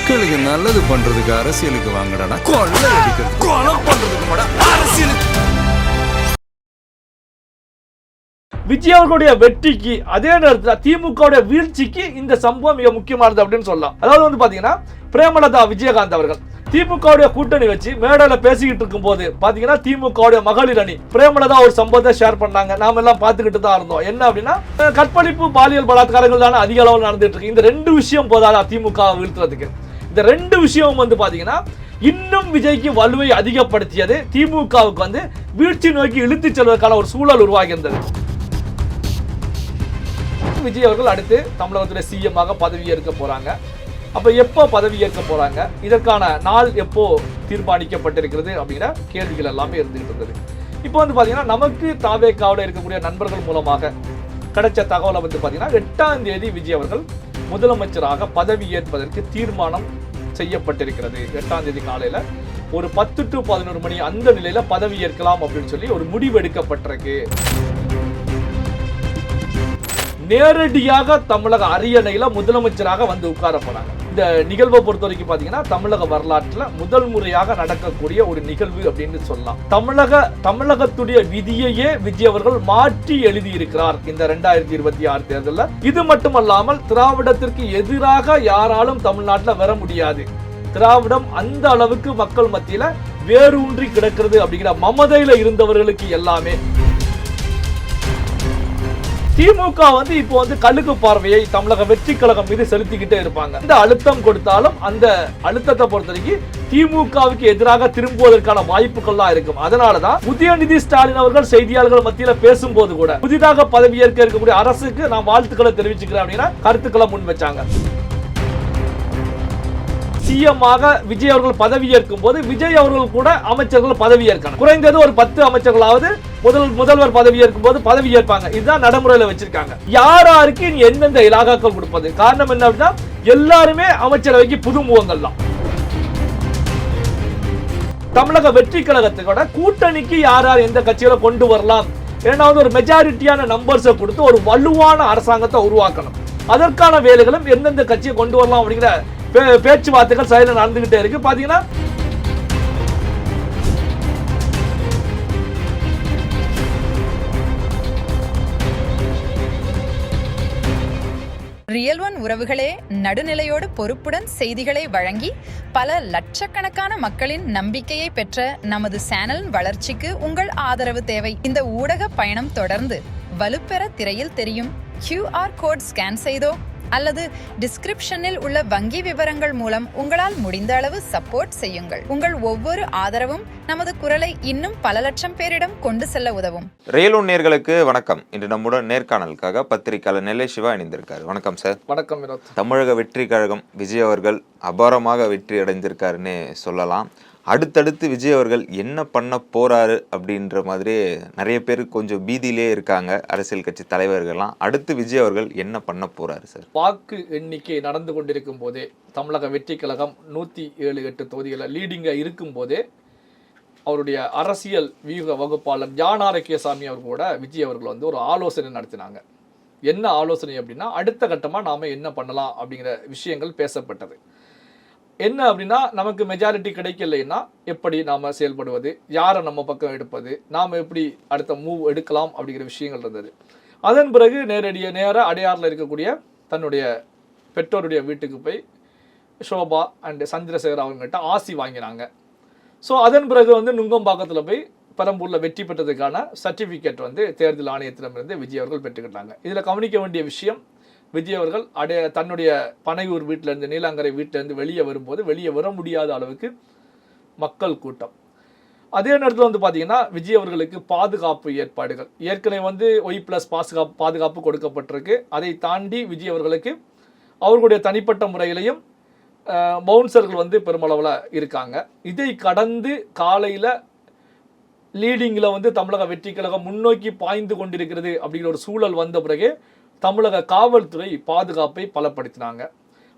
மக்களுக்கு நல்லது பண்றதுக்கு அரசியலுக்கு வாங்கடா, கொள்ளை அடிக்கிறது கொலை பண்றதுக்கு கூட அரசியலுக்கு. விஜய் அவர்களுடைய வெற்றிக்கு அதே நேரத்தில் திமுக வீழ்ச்சிக்கு இந்த சம்பவம் மிக முக்கியமானது அப்படின்னு சொல்லலாம். அதாவது வந்து பாத்தீங்கன்னா பிரேமலதா விஜயகாந்த் அவர்கள் திமுக கூட்டணி வச்சு மேடையில பேசிக்கிட்டு இருக்கும் போது பாத்தீங்கன்னா திமுக மகளிர் அணி பிரேமலதா ஒரு சம்பவத்தை ஷேர் பண்ணாங்க. நாம எல்லாம் பார்த்துக்கிட்டு தான் இருந்தோம். என்ன அப்படின்னா கற்பழிப்பு பாலியல் பலாத்காரங்கள் தானே அதிக அளவில் நடந்துட்டு இருக்கு. இந்த ரெண்டு விஷயம் போதாதா திமுக வீழ்த்துறதுக்கு? இந்த ரெண்டு விஷயம் வந்து பாத்தீங்கன்னா இன்னும் விஜய்க்கு வலுவை அதிகப்படுத்தியது, திமுகவுக்கு வந்து வீழ்ச்சி நோக்கி இழுத்து செல்வதற்கான ஒரு சூழல் உருவாகி இருந்தது. விஜய் அவர்கள் அடுத்து தமிழகத்துடைய சிஎம் பதவி ஏற்க போறாங்க. அப்ப எப்போ பதவி ஏற்க போறாங்க, இதற்கான நாள் எப்போ தீர்மானிக்கப்பட்டிருக்கிறது அப்படிங்கிற கேள்விகள் எல்லாமே இருந்துகிட்டு இருந்தது. இப்போ வந்து பாத்தீங்கன்னா நமக்கு தாவேக்காவோட இருக்கக்கூடிய நண்பர்கள் மூலமாக கிடைச்ச தகவலை வந்து பாத்தீங்கன்னா 8ஆம் தேதி விஜய் அவர்கள் முதலமைச்சராக பதவி ஏற்பதற்கு தீர்மானம் செய்யப்பட்டிருக்கிறது. 8ஆம் தேதி காலையில ஒரு 10 to 11 மணி அந்த நிலையில பதவி ஏற்கலாம் அப்படின்னு சொல்லி ஒரு முடிவு எடுக்கப்பட்டிருக்கு. நேரடியாக தமிழக அரியணையில முதலமைச்சராக வந்து உட்கார போனாங்க. இந்த நிகழ்வை பொறுத்த வரைக்கும் பாத்தீங்கன்னா தமிழக வரலாற்றுல முதல் முறையாக நடக்கக்கூடிய ஒரு நிகழ்வு அப்படின்னு சொல்லலாம். தமிழகத்துடைய விதியையே விஜய் அவர்கள் மாற்றி எழுதி இருக்கிறார் இந்த 2026 தேர்தலில். இது மட்டுமல்லாமல் திராவிடத்திற்கு எதிராக யாராலும் தமிழ்நாட்டில் வர முடியாது, திராவிடம் அந்த அளவுக்கு மக்கள் மத்தியில வேரூன்றி கிடக்கிறது அப்படிங்கிற மமதையில இருந்தவர்களுக்கு எல்லாமே திமுக வந்து இப்போ வந்து கழுகு பார்வையை தமிழக வெற்றி கழகம் மீது செலுத்திக்கிட்டே இருப்பாங்க. இந்த அழுத்தம் கொடுத்தாலும் அந்த அழுத்தத்தை பொறுத்த வரைக்கும் திமுகவுக்கு எதிராக திரும்புவதற்கான வாய்ப்புகள்லாம் இருக்கும். அதனாலதான் உதயநிதி ஸ்டாலின் அவர்கள் செய்தியாளர்கள் மத்தியில பேசும்போது கூட புதிதாக பதவியேற்க இருக்கக்கூடிய அரசுக்கு நான் வாழ்த்துக்களை தெரிவிச்சுக்கிறேன் அப்படின்னா கருத்துக்களை முன் வச்சாங்க. சிஎம் விஜய் அவர்கள் பதவி ஏற்கும் போது விஜய் அவர்கள் கூட அமைச்சர்கள் பதவி ஏற்கணும். குறைந்தது ஒரு 10 அமைச்சர்களாவது முதல்வர் பதவி ஏற்கும் போது பதவி ஏற்பாங்க. இதுதான் நடைமுறையில வச்சிருக்காங்க. யாராருக்கு இனி எந்தெந்த இலாகாக்கள் கொடுப்பது? காரணம் என்ன அப்படின்னா எல்லாருமே அமைச்சரவைக்கு புது முகங்கள் தான். தமிழக வெற்றி கழகத்தோட கூட்டணிக்கு யார் யார் எந்த கட்சிகளை கொண்டு வரலாம், இரண்டாவது ஒரு மெஜாரிட்டியான நம்பர்ஸை கொடுத்து ஒரு வலுவான அரசாங்கத்தை உருவாக்கணும். அதற்கான வேலைகளும் எந்தெந்த கட்சியை கொண்டு வரலாம் அப்படிங்கிற பேச்சுவார்த்தைகள் சைடுல நடந்துகிட்டே இருக்கு. பாத்தீங்கன்னா ரியல் ஒன் உறவுகளே, நடுநிலையோடு பொறுப்புடன் செய்திகளை வழங்கி பல லட்சக்கணக்கான மக்களின் நம்பிக்கையை பெற்ற நமது சேனலின் வளர்ச்சிக்கு உங்கள் ஆதரவு தேவை. இந்த ஊடக பயணம் தொடர்ந்து வலுப்பெற திரையில் தெரியும் QR கோட் ஸ்கேன் செய்தோ அல்லது டிஸ்கிரிப்ஷனில் உள்ள வங்கி விவரங்கள் மூலம் உங்களால் முடிந்த அளவு சப்போர்ட் செய்யுங்கள். உங்கள் ஒவ்வொரு ஆதரவும் நமது குரலை இன்னும் பல லட்சம் பேரிடம் கொண்டு செல்ல உதவும். ரியல் ஒன் நேயர்களுக்கு வணக்கம். இன்று நம்முடன் நேர்காணலுக்காக பத்திரிகையாளர் நெல்லை சிவா இணைந்திருக்காரு. வணக்கம் சார். வணக்கம். தமிழக வெற்றி கழகம் விஜய் அவர்கள் அபாரமாக வெற்றி அடைந்திருக்காருன்னு சொல்லலாம். அடுத்தடுத்து விஜய் அவர்கள் என்ன பண்ண போறாரு அப்படின்ற மாதிரி நிறைய பேர் கொஞ்சம் பீதியிலே இருக்காங்க, அரசியல் கட்சி தலைவர்கள்லாம். அடுத்து விஜய் அவர்கள் என்ன பண்ண போறாரு சார்? வாக்கு எண்ணிக்கை நடந்து கொண்டிருக்கும் போதே தமிழக வெற்றி கழகம் 107-8 தொகுதிகளில் லீடிங்கா இருக்கும் போதே அவருடைய அரசியல் வியூக வகுப்பாளர் ஜான் ஆரோக்கியசாமி அவர் கூட விஜய் அவர்கள் வந்து ஒரு ஆலோசனை நடத்தினாங்க. என்ன ஆலோசனை அப்படின்னா அடுத்த கட்டமா நாம என்ன பண்ணலாம் அப்படிங்கிற விஷயங்கள் பேசப்பட்டது. என்ன அப்படின்னா நமக்கு மெஜாரிட்டி கிடைக்கலைன்னா எப்படி நாம செயல்படுவது, யாரை நம்ம பக்கம் எடுப்பது, நாம எப்படி அடுத்த மூவ் எடுக்கலாம் அப்படிங்கிற விஷயங்கள் இருந்தது. அதன் பிறகு நேர அடையாறில் இருக்கக்கூடிய தன்னுடைய பெற்றோருடைய வீட்டுக்கு போய் ஷோபா அண்ட் சந்திரசேகர் அவங்ககிட்ட ஆசி வாங்கினாங்க. ஸோ அதன் பிறகு வந்து நுங்கம்பாக்கத்தில் போய் பெரம்பூரில் வெற்றி பெற்றதுக்கான சர்டிஃபிகேட் வந்து தேர்தல் ஆணையத்திடமிருந்து விஜய் அவர்கள் பெற்றுக்கிட்டாங்க. இதில் கவனிக்க வேண்டிய விஷயம், விஜய் அவர்கள் தன்னுடைய பனையூர் வீட்டிலேருந்து நீலாங்கரை வீட்டிலேருந்து வெளியே வரும்போது வெளியே வர முடியாத அளவுக்கு மக்கள் கூட்டம். அதே நேரத்தில் வந்து பார்த்தீங்கன்னா விஜய் அவர்களுக்கு பாதுகாப்பு ஏற்பாடுகள் ஏற்கனவே வந்து OI+ பாதுகாப்பு கொடுக்கப்பட்டிருக்கு. அதை தாண்டி விஜய் அவர்களுக்கு அவர்களுடைய தனிப்பட்ட முறையிலையும் பவுன்சர்கள் வந்து பெருமளவில் இருக்காங்க. இதை கடந்து காலையில் லீடிங்கில் வந்து தமிழக வெற்றி கழகம் முன்னோக்கி பாய்ந்து கொண்டிருக்கிறது அப்படிங்கிற ஒரு சூழல் வந்த பிறகு தமிழக காவல்துறை பாதுகாப்பை பலப்படுத்தினாங்க.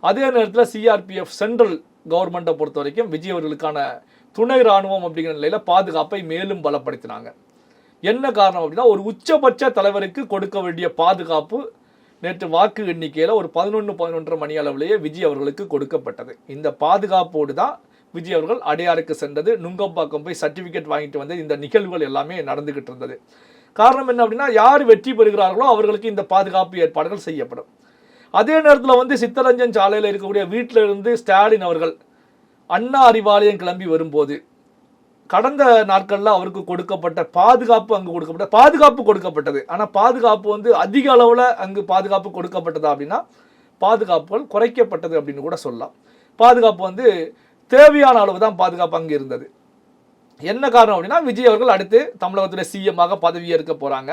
அதே நேரத்தில் CRPF சென்ட்ரல் கவர்மெண்ட்டை பொறுத்த வரைக்கும் விஜய் அவர்களுக்கான துணை ராணுவம் அப்படிங்கிற நிலையில் பாதுகாப்பை மேலும் பலப்படுத்தினாங்க. என்ன காரணம் அப்படின்னா ஒரு உச்சபட்ச தலைவருக்கு கொடுக்க வேண்டிய பாதுகாப்பு நேற்று வாக்கு எண்ணிக்கையில் ஒரு 11 மணி அளவிலேயே விஜய் அவர்களுக்கு கொடுக்கப்பட்டது. இந்த பாதுகாப்போடு தான் விஜய் அவர்கள் அடையாருக்கு சென்றது, நுங்கம்பாக்கம் போய் சர்டிஃபிகேட் வாங்கிட்டு வந்து இந்த நிகழ்வுகள் எல்லாமே நடந்துகிட்டு இருந்தது. காரணம் என்ன அப்படின்னா, யார் வெற்றி பெறுகிறார்களோ அவர்களுக்கு இந்த பாதுகாப்பு ஏற்பாடுகள் செய்யப்படும். அதே நேரத்தில் வந்து சித்தரஞ்சன் சாலையில் இருக்கக்கூடிய வீட்டில் இருந்து ஸ்டாலின் அவர்கள் அண்ணா அறிவாலயம் கிளம்பி வரும்போது கடந்த நாட்களில் அவருக்கு கொடுக்கப்பட்ட பாதுகாப்பு அங்கு கொடுக்கப்பட்டது. ஆனால் பாதுகாப்பு வந்து அதிக அளவில் அங்கு பாதுகாப்பு கொடுக்கப்பட்டதா அப்படின்னா பாதுகாப்புகள் குறைக்கப்பட்டது அப்படின்னு கூட சொல்லலாம். பாதுகாப்பு வந்து தேவையான அளவு தான் பாதுகாப்பு அங்கே இருந்தது. என்ன காரணம் அப்படின்னா, விஜய் அவர்கள் அடுத்து தமிழகத்துடைய சிஎம்மாக பதவியேற்க போகிறாங்க.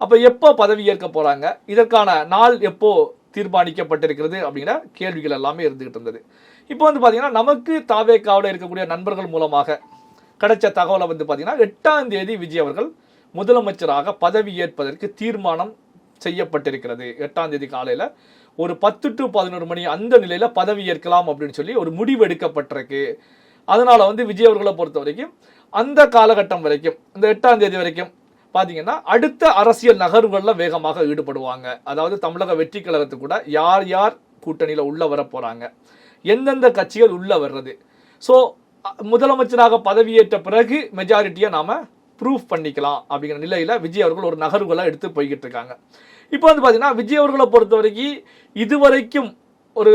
அப்போ எப்போ பதவியேற்க போகிறாங்க, இதற்கான நாள் எப்போ தீர்மானிக்கப்பட்டிருக்கிறது அப்படிங்கிற கேள்விகள் எல்லாமே இருந்துகிட்டு இருந்தது. இப்போ வந்து பார்த்தீங்கன்னா, நமக்கு தாவேக்காவில் இருக்கக்கூடிய நண்பர்கள் மூலமாக கிடைச்ச தகவலை வந்து பார்த்தீங்கன்னா 8ஆம் தேதி விஜய் அவர்கள் முதலமைச்சராக பதவியேற்பதற்கு தீர்மானம் செய்யப்பட்டிருக்கிறது. 8ஆம் தேதி காலையில் ஒரு 10 to 11 மணி அந்த நிலையில் பதவியேற்கலாம் அப்படின்னு சொல்லி ஒரு முடிவு எடுக்கப்பட்டிருக்கு. அதனால வந்து விஜய் அவர்களை பொறுத்த வரைக்கும் அந்த காலகட்டம் வரைக்கும், இந்த 8ஆம் தேதி வரைக்கும் பார்த்தீங்கன்னா அடுத்த அரசியல் நகர்வுகளில் வேகமாக ஈடுபடுவாங்க. அதாவது தமிழக வெற்றி கழகத்துக்கு கூட யார் யார் கூட்டணியில் உள்ள வர போகிறாங்க, எந்தெந்த கட்சிகள் உள்ள வர்றது, ஸோ முதலமைச்சராக பதவியேற்ற பிறகு மெஜாரிட்டியை நாம் ப்ரூஃப் பண்ணிக்கலாம் அப்படிங்கிற நிலையில் விஜய் அவர்கள் ஒரு நகர்வுகளை எடுத்து போய்கிட்டு இருக்காங்க. இப்போ வந்து பார்த்தீங்கன்னா, விஜய் அவர்களை பொறுத்த வரைக்கும் இதுவரைக்கும் ஒரு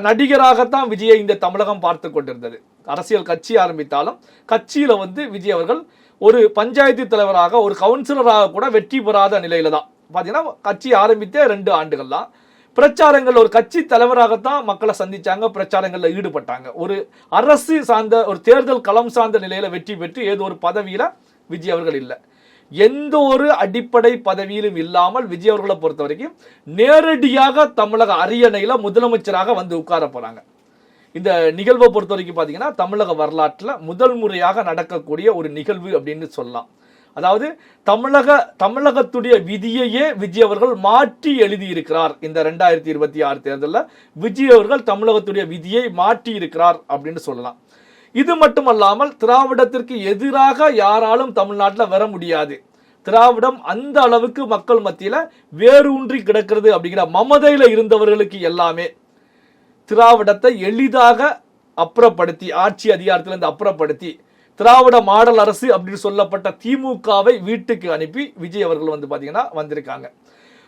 நடிகராகத்தான் விஜயை இந்த தமிழகம் பார்த்து கொண்டிருந்தது. அரசியல் கட்சி ஆரம்பித்தாலும் கட்சியில் வந்து விஜய் அவர்கள் ஒரு பஞ்சாயத்து தலைவராக, ஒரு கவுன்சிலராக கூட வெற்றி பெறாத நிலையில தான் பார்த்தீங்கன்னா, கட்சி ஆரம்பித்தே 2 ஆண்டுகள் தான். பிரச்சாரங்கள் ஒரு கட்சி தலைவராகத்தான் மக்களை சந்திச்சாங்க, பிரச்சாரங்களில் ஈடுபட்டாங்க. ஒரு அரசு சார்ந்த, ஒரு தேர்தல் களம் சார்ந்த நிலையில வெற்றி பெற்று ஏதோ ஒரு பதவியில விஜய் அவர்கள் இல்லை. எந்த ஒரு அடிப்படை பதவியிலும் இல்லாமல் விஜய் அவர்களை பொறுத்த வரைக்கும் நேரடியாக தமிழக அரியணையில முதலமைச்சராக வந்து உட்கார போறாங்க. இந்த நிகழ்வை பொறுத்த வரைக்கும் பார்த்தீங்கன்னா, தமிழக வரலாற்றில் முதல் முறையாக நடக்கக்கூடிய ஒரு நிகழ்வு அப்படின்னு சொல்லலாம். அதாவது தமிழகத்துடைய விதியையே விஜய் அவர்கள் மாற்றி எழுதியிருக்கிறார். இந்த 2026 தேர்தலில் விஜய் அவர்கள் தமிழகத்துடைய விதியை மாற்றி இருக்கிறார் அப்படின்னு சொல்லலாம். இது மட்டுமல்லாமல் திராவிடத்திற்கு எதிராக யாராலும் தமிழ்நாட்டில் வர முடியாது. திராவிடம் அந்த அளவுக்கு மக்கள் மத்தியில் வேரூன்றி கிடக்கிறது அப்படிங்கிற மமதையில் இருந்தவர்களுக்கு எல்லாமே திராவிடத்தை எளிதாக அப்புறப்படுத்தி, ஆட்சி அதிகாரத்திலிருந்து அப்புறப்படுத்தி, திராவிட மாடல் அரசு அப்படின்னு சொல்லப்பட்ட திமுகவை வீட்டுக்கு அனுப்பி விஜய் அவர்கள் வந்து பார்த்தீங்கன்னா வந்திருக்காங்க.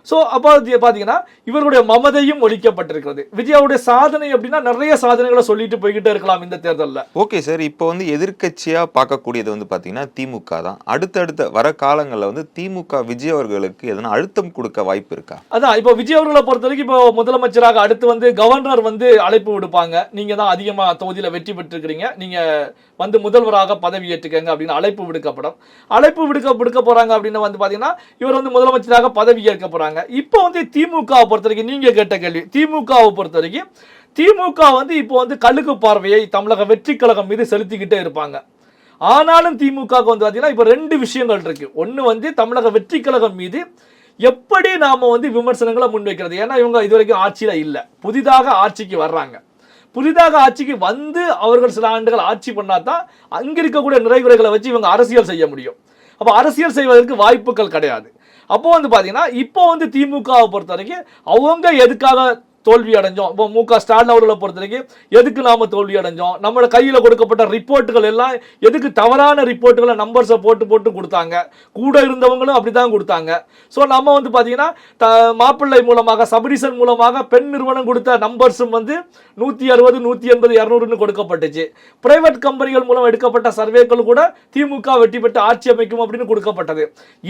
ஸோ அப்போ பார்த்தீங்கன்னா இவருடைய மமதையும் ஒழிக்கப்பட்டிருக்கிறது. விஜயாவுடைய சாதனை அப்படின்னா நிறைய சாதனைகளை சொல்லிட்டு போய்கிட்டே இருக்கலாம் இந்த தேர்தலில். ஓகே சார், இப்போ வந்து எதிர்கட்சியாக பார்க்கக்கூடியது வந்து பார்த்தீங்கன்னா திமுக தான். அடுத்தடுத்த வர காலங்களில் வந்து திமுக விஜய் அவர்களுக்கு எதனா அழுத்தம் கொடுக்க வாய்ப்பு இருக்கா? அதான் இப்போ விஜய் அவர்களை பொறுத்த வரைக்கும் இப்போ முதலமைச்சராக அடுத்து வந்து கவர்னர் வந்து அழைப்பு விடுப்பாங்க. நீங்கள் தான் அதிகமாக தொகுதியில் வெற்றி பெற்றிருக்கிறீங்க, நீங்கள் வந்து முதல்வராக பதவி ஏற்றுக்கங்க அப்படின்னு அழைப்பு விடுக்கப்படும். அழைப்பு விடுக்க போறாங்க அப்படின்னு வந்து பார்த்தீங்கன்னா இவர் வந்து முதலமைச்சராக பதவி ஏற்க போறாங்க. இப்போ வந்து திமுகவை பொறுத்த வரைக்கும் நீங்க கேட்ட கேள்வி, திமுகவை பொறுத்த வரைக்கும் திமுக வந்து இப்போ வந்து கழுகு பார்வையை தமிழக வெற்றி கழகம் மீது செலுத்திக்கிட்டே இருப்பாங்க. ஆனாலும் திமுக வந்து பார்த்தீங்கன்னா இப்போ 2 விஷயங்கள் இருக்கு. ஒன்று வந்து தமிழக வெற்றி கழகம் மீது எப்படி நாம வந்து விமர்சனங்களை முன்வைக்கிறது. ஏன்னா இவங்க இதுவரைக்கும் ஆட்சியில இல்லை, புதிதாக ஆட்சிக்கு வர்றாங்க. புதிதாக ஆட்சிக்கு வந்து அவர்கள் சில ஆண்டுகள் ஆட்சி பண்ணாதான் அங்க இருக்கக்கூடிய நிறைகுறைகளை வச்சு இவங்க அரசியல் செய்ய முடியும். அப்போ அரசியல் செய்வதற்கு வாய்ப்புகள் கிடையாது. அப்போ வந்து பார்த்தீங்கன்னா இப்போ வந்து திமுகவை பொறுத்த வரைக்கும் அவங்க எதுக்காக தோல்வி அடைஞ்சோம், இப்போ மு.க. ஸ்டாலின் அவர்களை பொறுத்த வரைக்கும் எதுக்கு நாம தோல்வி அடைஞ்சோம், நம்மளோட கையில் கொடுக்கப்பட்ட ரிப்போர்ட்டுகள் எல்லாம் எதுக்கு தவறான ரிப்போர்ட்டுகளை நம்பர்ஸை போட்டு கொடுத்தாங்க, கூட இருந்தவங்களும் அப்படிதான் கொடுத்தாங்க. ஸோ நம்ம வந்து பார்த்தீங்கன்னா மாப்பிள்ளை மூலமாக, சபரிசன் மூலமாக பெண் நிறுவனம் கொடுத்த நம்பர்ஸும் வந்து 160, 180, 200ன்னு கொடுக்கப்பட்டுச்சு. பிரைவேட் கம்பெனிகள் மூலம் எடுக்கப்பட்ட சர்வேக்கள் கூட திமுக வெற்றி பெற்று ஆட்சி அமைக்கும் அப்படின்னு கொடுக்கப்பட்டது.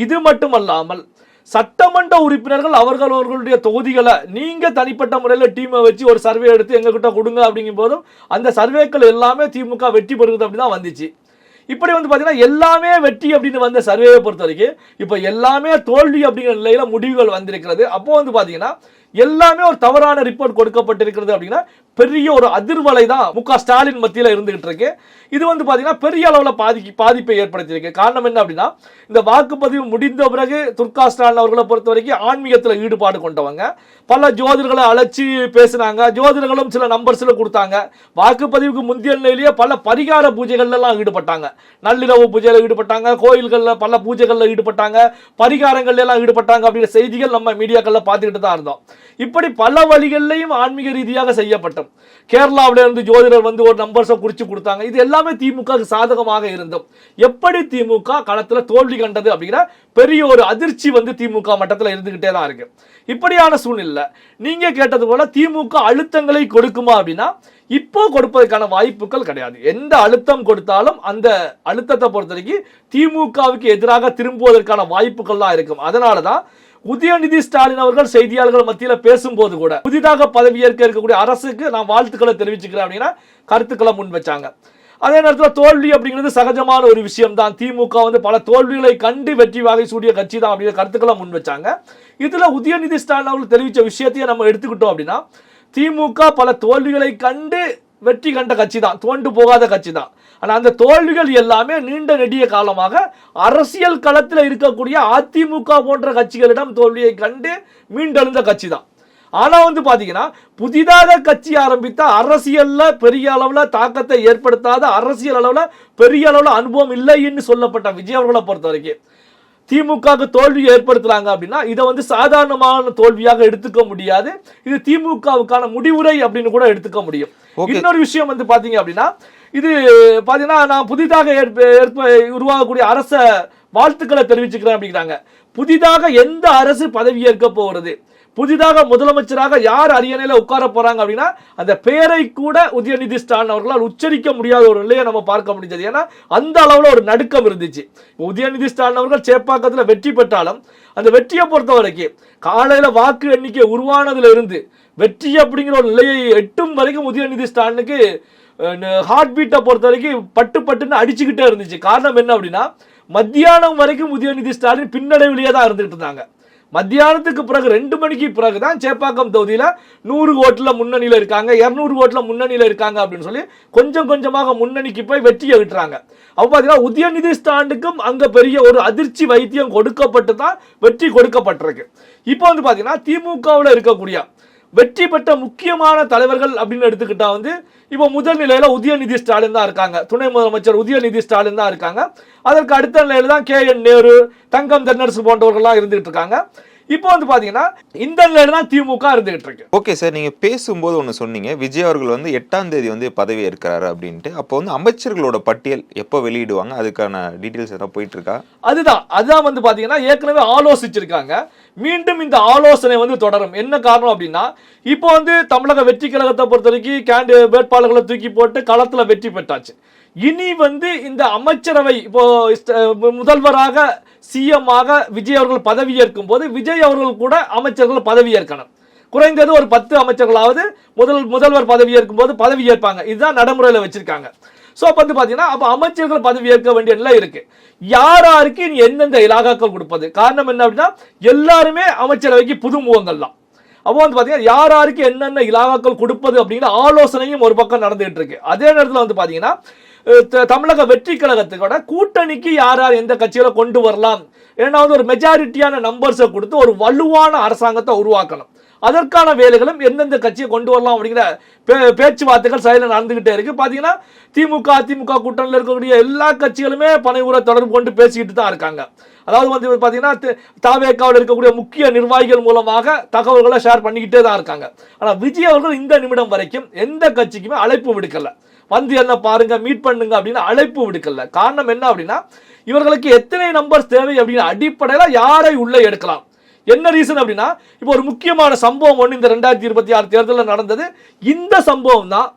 இது மட்டுமல்லாமல் சட்டமன்ற உறுப்பினர்கள் அவர்களுடைய தொகுதிகளை நீங்க தனிப்பட்ட முறையில் டீமை வச்சு ஒரு சர்வே எடுத்து எங்ககிட்ட கொடுங்க அப்படிங்கும் போதும் அந்த சர்வேக்கள் எல்லாமே திமுக வெற்றி பெறுகிறது அப்படிதான் வந்துச்சு. இப்படி வந்து பார்த்தீங்கன்னா எல்லாமே வெற்றி அப்படின்னு வந்த சர்வேவை பொறுத்த வரைக்கும் இப்போ எல்லாமே தோல்வி அப்படிங்கிற நிலையில முடிவுகள் வந்திருக்கிறது. அப்போ வந்து பார்த்தீங்கன்னா எல்லாமே ஒரு தவறான ரிப்போர்ட் கொடுக்கப்பட்டிருக்கிறது அப்படின்னா பெரிய ஒரு அதிர்வலை தான் மு.க. ஸ்டாலின் மத்தியில் இருந்துகிட்டு இருக்கு. இது வந்து பாத்தீங்கன்னா பெரிய அளவில் பாதிப்பை ஏற்படுத்தியிருக்கு. காரணம் என்ன அப்படின்னா, இந்த வாக்குப்பதிவு முடிந்த பிறகு துர்கா ஸ்டாலின் அவர்களை பொறுத்த வரைக்கும் ஆன்மீகத்தில் ஈடுபாடு கொண்டவங்க. பல ஜோதிடர்களை அழைச்சி பேசினாங்க. ஜோதிடர்களும் சில நம்பர்ஸ்ல கொடுத்தாங்க. வாக்குப்பதிவுக்கு முந்தைய நிலையிலேயே பல பரிகார பூஜைகள்ல எல்லாம் ஈடுபட்டாங்க. நள்ளிரவு பூஜையில ஈடுபட்டாங்க, கோயில்கள்ல பல பூஜைகள்ல ஈடுபட்டாங்க, பரிகாரங்கள்ல எல்லாம் ஈடுபட்டாங்க அப்படிங்கிற செய்திகள் நம்ம மீடியாக்கள்ல பார்த்துக்கிட்டு தான் இருந்தோம். இப்படி பல வழிகளிலையும் ஆன்மீக ரீதியாக செய்யப்பட்டோம். கேரளாவில இருந்து ஜோதிடர் வந்து ஒரு நம்பர்ஸை குறிச்சு கொடுத்தாங்க. இது எல்லாமே திமுக சாதகமாக இருந்தோம். எப்படி திமுக களத்துல தோல்வி கண்டது அப்படிங்கிற பெரிய ஒரு அதிர்ச்சி வந்து திமுக மட்டத்தில் இருந்துகிட்டே தான் இருக்கு. இப்படியான சூழ்நிலை நீங்க கேட்டது போல திமுக அழுத்தங்களை கொடுக்குமா அப்படின்னா இப்போ கொடுப்பதற்கான வாய்ப்புகள் கிடையாது. எந்த அழுத்தம் கொடுத்தாலும் அந்த அழுத்தத்தை பொறுத்த வரைக்கும் திமுகவுக்கு எதிராக திரும்புவதற்கான வாய்ப்புகள் தான் இருக்கும். அதனாலதான் உதயநிதி ஸ்டாலின் அவர்கள் செய்தியாளர்கள் மத்தியில் பேசும்போது கூட புதிதாக பதவியேற்க இருக்கக்கூடிய அரசுக்கு நான் வாழ்த்துக்களை தெரிவிச்சுக்கிறேன் அப்படின்னா கருத்துக்களை முன் வச்சாங்க. அதே நேரத்தில் தோல்வி அப்படிங்கிறது சகஜமான ஒரு விஷயம் தான். திமுக வந்து பல தோல்விகளை கண்டு வெற்றி வாகை சூடிய கட்சி தான் அப்படிங்கிற கருத்துக்களை முன் வச்சாங்க. இதுல உதயநிதி ஸ்டாலின் அவர்கள் தெரிவித்த விஷயத்தையே நம்ம எடுத்துக்கிட்டோம் அப்படின்னா திமுக பல தோல்விகளை கண்டு வெற்றி கண்ட கட்சி தான், தோண்டு போகாத கட்சி தான். ஆனால் அந்த தோல்விகள் எல்லாமே நீண்ட நெடிய காலமாக அரசியல் களத்தில் இருக்கக்கூடிய அதிமுக போன்ற கட்சிகளிடம் தோல்வியை கண்டு மீண்டெழுந்த கட்சி தான். ஆனா வந்து பாத்தீங்கன்னா புதிதாக கட்சி ஆரம்பித்த அரசியல்ல பெரிய அளவுல தாக்கத்தை ஏற்படுத்தாத, அரசியல் அளவுல பெரிய அளவுல அனுபவம் இல்லைன்னு சொல்லப்பட்ட விஜய் அவர்களை பொறுத்த வரைக்கும் திமுக தோல்வி ஏற்படுத்துறாங்க அப்படின்னா இதை வந்து சாதாரணமான தோல்வியாக எடுத்துக்க முடியாது. இது திமுகவுக்கான முடிவுரை அப்படின்னு கூட எடுத்துக்க முடியும். இன்னொரு விஷயம் வந்து பாத்தீங்க அப்படின்னா இது பாத்தீங்கன்னா நான் புதிதாக உருவாகக்கூடிய அரச வாழ்த்துக்களை தெரிவிச்சுக்கிறேன் அப்படிங்கிறாங்க. புதிதாக எந்த அரசு பதவி ஏற்க போகிறது, புதிதாக முதலமைச்சராக யார் அரியணையில உட்கார போறாங்க அப்படின்னா அந்த பெயரை கூட உதயநிதி ஸ்டாலின் அவர்களால் உச்சரிக்க முடியாத ஒரு நிலையை நம்ம பார்க்க முடிஞ்சது. ஏன்னா அந்த அளவுல ஒரு நடுக்கம் இருந்துச்சு. உதயநிதி ஸ்டாலின் அவர்கள் சேப்பாக்கத்தில் வெற்றி பெற்றாலும் அந்த வெற்றியை பொறுத்த வரைக்கும் காலையில வாக்கு எண்ணிக்கை உருவானதுல இருந்து வெற்றி அப்படிங்கிற ஒரு நிலையை எட்டும் வரைக்கும் உதயநிதி ஸ்டாலினுக்கு ஹார்ட் பீட்டை பொறுத்த வரைக்கும் பட்டுன்னு அடிச்சுக்கிட்டே இருந்துச்சு. காரணம் என்ன அப்படின்னா மத்தியானம் வரைக்கும் உதயநிதி ஸ்டாலின் பின்னடைவிலேயே தான் இருந்துகிட்டு இருந்தாங்க. மத்தியானத்துக்கு பிறகு 2 மணிக்கு பிறகு தான் சேப்பாக்கம் தொகுதியில் 100 ஓட்டுல முன்னணியில் இருக்காங்க, 200 ஓட்டுல முன்னணியில் இருக்காங்க அப்படின்னு சொல்லி கொஞ்சம் கொஞ்சமாக முன்னணிக்கு போய் வெற்றியை விட்டுறாங்க. அப்போ பார்த்தீங்கன்னா உதயநிதி ஸ்டாலினுக்கும் அங்கே பெரிய ஒரு அதிர்ச்சி வைத்தியம் கொடுக்கப்பட்டு தான் வெற்றி கொடுக்கப்பட்டிருக்கு. இப்போ வந்து பார்த்தீங்கன்னா திமுகவில் இருக்கக்கூடிய வெற்றி பெற்ற முக்கியமான தலைவர்கள் அப்படின்னு எடுத்துக்கிட்டா வந்து இப்போ முதல் நிலையில உதயநிதி ஸ்டாலின் தான் இருக்காங்க, துணை முதலமைச்சர் உதயநிதி ஸ்டாலின் தான் இருக்காங்க. அதற்கு அடுத்த நிலையில தான் KN நேரு, தங்கம் தென்னரசு போன்றவர்கள்லாம் இருந்துகிட்டு இருக்காங்க. இப்போ வந்து பாத்தீங்கன்னா இந்த நிலையில தான் திமுக இருந்துகிட்டு இருக்கு. ஓகே சார், நீங்க பேசும்போது ஒன்று சொன்னீங்க, விஜய் அவர்கள் வந்து 8ஆம் தேதி வந்து பதவி ஏற்கிறாரு அப்படின்ட்டு. அப்போ வந்து அமைச்சர்களோட பட்டியல் எப்போ வெளியிடுவாங்க, அதுக்கான டீட்டெயில்ஸ் எதாவது போயிட்டு இருக்கா? அதுதான் வந்து பாத்தீங்கன்னா ஏற்கனவே ஆலோசிச்சிருக்காங்க. மீண்டும் இந்த ஆலோசனை வந்து தொடரும். என்ன காரணம் அப்படின்னா இப்போ வந்து தமிழக வெற்றி கழகத்தை பொறுத்த வரைக்கும் வேட்பாளர்களை தூக்கி போட்டு களத்துல வெற்றி பெற்றாச்சு. இனி வந்து இந்த அமைச்சரவை இப்போ முதல்வராக CM ஆக விஜய் அவர்கள் பதவி ஏற்கும் போது விஜய் அவர்கள் கூட அமைச்சர்கள் பதவி ஏற்கணும். குறைந்தது ஒரு 10 அமைச்சர்களாவது முதல்வர் பதவி ஏற்கும் போது பதவி ஏற்பாங்க. இதுதான் நடைமுறையில் வச்சிருக்காங்க. ஸோ அப்போ வந்து பார்த்தீங்கன்னா அப்போ அமைச்சர்கள் பதவி ஏற்க வேண்டிய நிலை இருக்கு. யாருக்கு இனி எந்தெந்த இலாகாக்கள் கொடுப்பது? காரணம் என்ன அப்படின்னா எல்லாருமே அமைச்சரவைக்கு புது முகங்கள் தான். அப்போ வந்து பார்த்தீங்கன்னா யாருக்கு என்னென்ன இலாகாக்கள் கொடுப்பது அப்படிங்கிற ஆலோசனையும் ஒரு பக்கம் நடந்துகிட்டு இருக்கு. அதே நேரத்தில் வந்து பார்த்தீங்கன்னா தமிழக வெற்றி கழகத்துக்கூட கூட்டணிக்கு யார் எந்த கட்சியில கொண்டு வரலாம், ஏன்னா வந்து ஒரு மெஜாரிட்டியான நம்பர்ஸை கொடுத்து ஒரு வலுவான அரசாங்கத்தை உருவாக்கணும். அதற்கான வேலைகளும் எந்தெந்த கட்சியை கொண்டு வரலாம் அப்படிங்கிற பேச்சுவார்த்தைகள் செயலில் நடந்துகிட்டே இருக்கு. பாத்தீங்கன்னா திமுக அதிமுக கூட்டணியில் இருக்கக்கூடிய எல்லா கட்சிகளுமே பனையூரை தொடர்பு கொண்டு பேசிக்கிட்டு தான் இருக்காங்க. அதாவது வந்து பாத்தீங்கன்னா தாவேக்காவில் இருக்கக்கூடிய முக்கிய நிர்வாகிகள் மூலமாக தகவல்களை ஷேர் பண்ணிக்கிட்டே தான் இருக்காங்க. ஆனா விஜய் அவர்கள் இந்த நிமிடம் வரைக்கும் எந்த கட்சிக்குமே அழைப்பு விடுக்கல, வந்து என்ன பாருங்க மீட் பண்ணுங்க அப்படின்னு அழைப்பு விடுக்கல. காரணம் என்ன அப்படின்னா இவர்களுக்கு எத்தனை நம்பர்ஸ் தேவை அப்படிங்கிற அடிப்படையில யாரை உள்ள எடுக்கலாம். என்ன ரீசன் அப்படின்னா இப்போ ஒரு முக்கியமான சம்பவம் ஒன்று இந்த 2026 தேர்தலில் நடந்தது. இந்த சம்பவம் தான்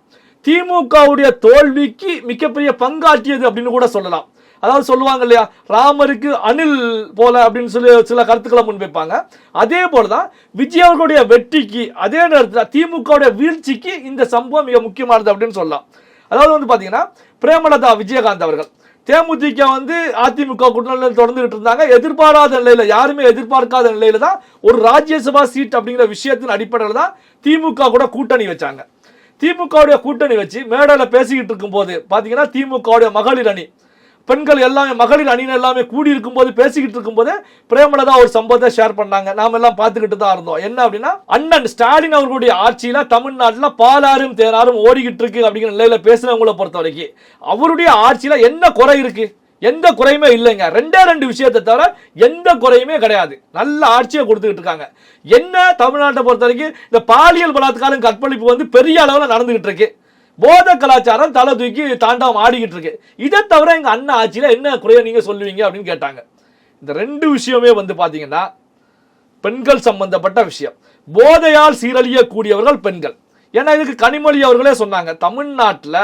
திமுகவுடைய தோல்விக்கு மிகப்பெரிய பங்காற்றியது அப்படின்னு கூட சொல்லலாம். அதாவது சொல்லுவாங்க இல்லையா, ராமருக்கு அணில் போல அப்படின்னு சொல்லி சில கருத்துக்களை முன்வைப்பாங்க. அதே போலதான் விஜய் அவர்களுடைய வெற்றிக்கு அதே நேரத்தில் திமுகவுடைய வீழ்ச்சிக்கு இந்த சம்பவம் மிக முக்கியமானது அப்படின்னு சொல்லலாம். அதாவது வந்து பாத்தீங்கன்னா பிரேமலதா விஜயகாந்த் அவர்கள் தேமுதிக வந்து அதிமுக கூட்டணியில் தொடர்ந்துகிட்டு இருந்தாங்க. எதிர்பாராத நிலையில, யாருமே எதிர்பார்க்காத நிலையில தான் ஒரு ராஜ்யசபா சீட் அப்படிங்கிற விஷயத்தின் அடிப்படையில் தான் திமுக கூட கூட்டணி வச்சாங்க. திமுகவுடைய கூட்டணி வச்சு மேடையில் பேசிக்கிட்டு இருக்கும் போது பாத்தீங்கன்னா திமுகவுடைய மகளிர் அணி, பெண்கள் எல்லாமே மகளிர் அணியினர் எல்லாமே கூடி இருக்கும் போது பேசிக்கிட்டு இருக்கும் போது பிரேமலதா ஒரு சம்பவத்தை ஷேர் பண்ணாங்க. நாம எல்லாம் பார்த்துக்கிட்டு தான் இருந்தோம். என்ன அப்படின்னா, அண்ணன் ஸ்டாலின் அவர்களுடைய ஆட்சியில தமிழ்நாட்டில் பாலாறும் தேனாரும் ஓடிக்கிட்டு இருக்கு அப்படிங்கிற நிலையில பேசுறவங்களை பொறுத்த வரைக்கும் அவருடைய ஆட்சியில என்ன குறை இருக்கு? எந்த குறையுமே இல்லைங்க. ரெண்டு விஷயத்தை தவிர எந்த குறையுமே கிடையாது. நல்ல ஆட்சியை கொடுத்துக்கிட்டு இருக்காங்க. என்ன தமிழ்நாட்டை பொறுத்த வரைக்கும் இந்த பாலியல் பலாத்காரம் கற்பழிப்பு வந்து பெரிய அளவில் நடந்துகிட்டு இருக்கு. போத கலாச்சாரம் தலை தூக்கி தாண்டாம ஆடிக்கிட்டு இருக்கு. இதை தவிர எங்க அண்ணன் ஆட்சியில என்ன குறைய நீங்க சொல்லுவீங்க அப்படின்னு கேட்டாங்க. இந்த ரெண்டு விஷயமே வந்து பாத்தீங்கன்னா பெண்கள் சம்பந்தப்பட்ட விஷயம். போதையால் சீரழியக்கூடியவர்கள் பெண்கள். ஏன்னா இதுக்கு கனிமொழி அவர்களே சொன்னாங்க, தமிழ்நாட்டில்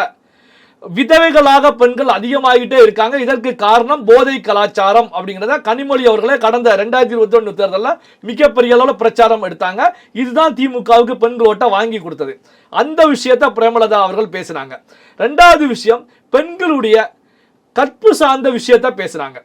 விதவைகளாக பெண்கள் அதிகமாகிட்டே இருக்காங்க, இதற்கு காரணம் போதை கலாச்சாரம் அப்படிங்கிறத கனிமொழி அவர்களே கடந்த 2021 தேர்தலில் மிகப்பெரிய அளவில் பிரச்சாரம் எடுத்தாங்க. இதுதான் திமுகவுக்கு பெண்கள் ஓட்டை வாங்கி கொடுத்தது. அந்த விஷயத்தை பிரேமலதா அவர்கள் பேசினாங்க. ரெண்டாவது விஷயம், பெண்களுடைய கற்பு சார்ந்த விஷயத்தை பேசுறாங்க.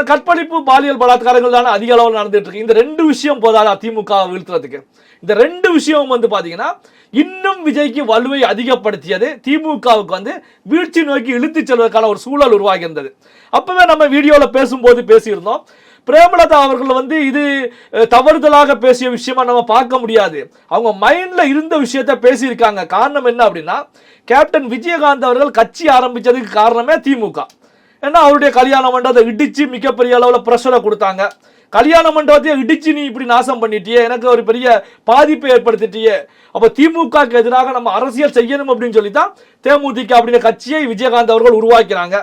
கற்பழிப்பு பாலியல் பலாத்காரங்கள் தானே அதிக அளவில் நடந்துட்டு இருக்கு. இந்த ரெண்டு விஷயம் போதாதா திமுக வீழ்த்துறதுக்கு? இந்த ரெண்டு விஷயம் வந்து பாத்தீங்கன்னா இன்னும் விஜய்க்கு வலுவை அதிகப்படுத்தியது, திமுகவுக்கு வந்து வீழ்ச்சி நோக்கி இழுத்து செல்வதற்கான ஒரு சூழல் உருவாகி இருந்தது. அப்பவே நம்ம வீடியோவில் பேசும்போது பேசியிருந்தோம், பிரேமலதா அவர்கள் வந்து இது தவறுதலாக பேசிய விஷயமா நம்ம பார்க்க முடியாது. அவங்க மைண்ட்ல இருந்த விஷயத்த பேசியிருக்காங்க. காரணம் என்ன அப்படின்னா, கேப்டன் விஜயகாந்த் அவர்கள் கட்சி ஆரம்பிச்சதுக்கு காரணமே திமுக. ஏன்னா அவருடைய கல்யாண மண்டபத்தை இடிச்சு மிகப்பெரிய அளவில் பிரஷரை கொடுத்தாங்க. கல்யாண மண்டபத்தையே இடிச்சு நீ இப்படி நாசம் பண்ணிட்டியே, எனக்கு ஒரு பெரிய பாதிப்பை ஏற்படுத்திட்டியே, அப்போ திமுகக்கு எதிராக நம்ம அரசியல் செய்யணும் அப்படின்னு சொல்லி தான் தேமுதிக அப்படிங்கிற கட்சியை விஜயகாந்த் அவர்கள் உருவாக்கிறாங்க.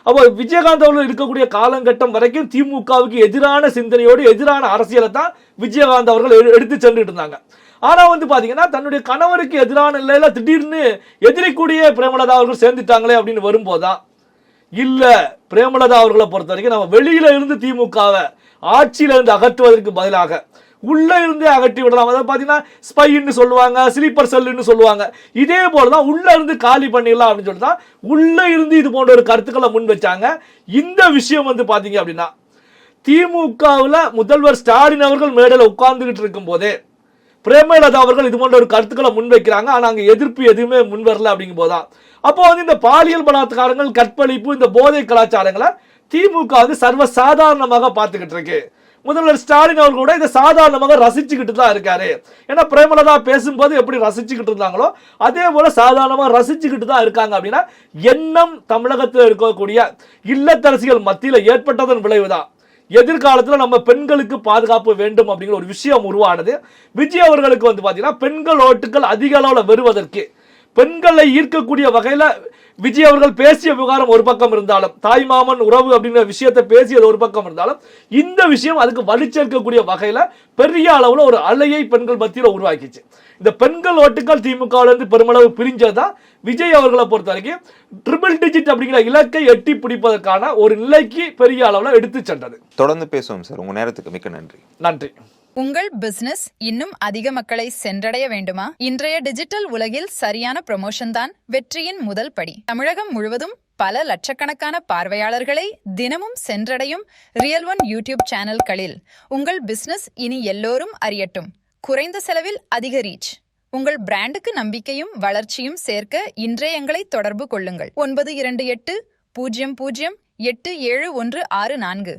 அப்போ விஜயகாந்த் அவர்கள் இருக்கக்கூடிய காலகட்டம் வரைக்கும் திமுகவுக்கு எதிரான சிந்தனையோடு எதிரான அரசியலை தான் விஜயகாந்த் அவர்கள் எடுத்து சென்றுட்டு இருந்தாங்க. ஆனா வந்து பாத்தீங்கன்னா தன்னுடைய கணவருக்கு எதிரான நிலையில திடீர்னு எதிரிக்கூடிய பிரேமலதா அவர்கள் சேர்ந்துட்டாங்களே அப்படின்னு வரும்போதுதான், இல்ல பிரேமலதா அவர்களை பொறுத்த வரைக்கும் நம்ம வெளியில இருந்து திமுகவை ஆட்சியில இருந்து அகற்றுவதற்கு பதிலாக உள்ள இருந்தே அகற்றி விடலாம். அதாவது பாத்தீங்கன்னா ஸ்பைன்னு சொல்லுவாங்க, ஸ்லீப்பர் செல்லுன்னு சொல்லுவாங்க. இதே போலதான் உள்ள இருந்து காலி பண்ணிடலாம் அப்படின்னு சொல்லிட்டு தான் உள்ள இருந்து இது போன்ற ஒரு கருத்துக்களை முன் வச்சாங்க. இந்த விஷயம் வந்து பாத்தீங்க அப்படின்னா திமுகவில் முதல்வர் ஸ்டாலின் அவர்கள் மேடையில் உட்கார்ந்துகிட்டு இருக்கும் போதே பிரேமலதா அவர்கள் இது போன்ற ஒரு கருத்துக்களை முன்வைக்கிறாங்க. ஆனா அங்க எதிர்ப்பு எதுவுமே முன் வரல அப்படிங்கும் போதுதான் அப்போ வந்து இந்த பாலியல் பலாத்காரங்கள், கற்பழிப்பு, இந்த போதை கலாச்சாரங்களை திமுக வந்து சர்வசாதாரணமாக பார்த்துக்கிட்டு இருக்கு. முதல்வர் ஸ்டாலின் அவர்கள் கூட இதை சாதாரணமாக ரசிச்சுக்கிட்டு தான் இருக்காரு. ஏன்னா பிரேமலதா பேசும்போது எப்படி ரசிச்சுக்கிட்டு இருந்தாங்களோ அதே போல சாதாரணமாக ரசிச்சுக்கிட்டு தான் இருக்காங்க. அப்படின்னா எண்ணம் தமிழகத்தில் இருக்கக்கூடிய இல்லத்தரசிகள் மத்தியில் ஏற்பட்டதன் விளைவுதான் எதிர்காலத்தில் நம்ம பெண்களுக்கு பாதுகாப்பு வேண்டும் அப்படிங்கிற ஒரு விஷயம் உருவானது. விஜய் அவர்களுக்கு வந்து பாத்தீங்கன்னா பெண்கள் ஓட்டுகள் அதிக அளவில் வருவதற்கு, பெண்களை ஈர்க்கக்கூடிய வகையில விஜய் அவர்கள் பேசிய விவகாரம் ஒரு பக்கம் இருந்தாலும், தாய் மாமன் உறவு அப்படிங்கிற விஷயத்தை பேசியது ஒரு பக்கம் இருந்தாலும், இந்த விஷயம் அதுக்கு வலிச்சேர்க்கக்கூடிய வகையில பெரிய அளவுல ஒரு அலையை பெண்கள் மத்தியில் உருவாக்கிச்சு. இந்த பெண்கள் ஓட்டுகள் திமுகவில இருந்து பெருமளவு பிரிஞ்சதா விஜய் அவர்களை பொறுத்த வரைக்கும் ட்ரிபிள் டிஜிட் அப்படிங்கிற இலக்கை எட்டி பிடிப்பதற்கான ஒரு நிலைக்கு பெரிய அளவுல எடுத்து சென்றது. தொடர்ந்து பேசுவோம் சார். உங்க நேரத்துக்கு மிக்க நன்றி. நன்றி. உங்கள் பிசினஸ் இன்னும் அதிக மக்களை சென்றடைய வேண்டுமா? இன்றைய டிஜிட்டல் உலகில் சரியான ப்ரமோஷன் தான் வெற்றியின் முதல் படி. தமிழகம் முழுவதும் பல லட்சக்கணக்கான பார்வையாளர்களை தினமும் சென்றடையும் ரியல் ஒன் யூடியூப் சேனல்களில் உங்கள் பிசினஸ் இனி எல்லோரும் அறியட்டும். குறைந்த செலவில் அதிக ரீச். உங்கள் பிராண்டுக்கு நம்பிக்கையும் வளர்ச்சியும் சேர்க்க இன்றே எங்களை தொடர்பு கொள்ளுங்கள். 9280087164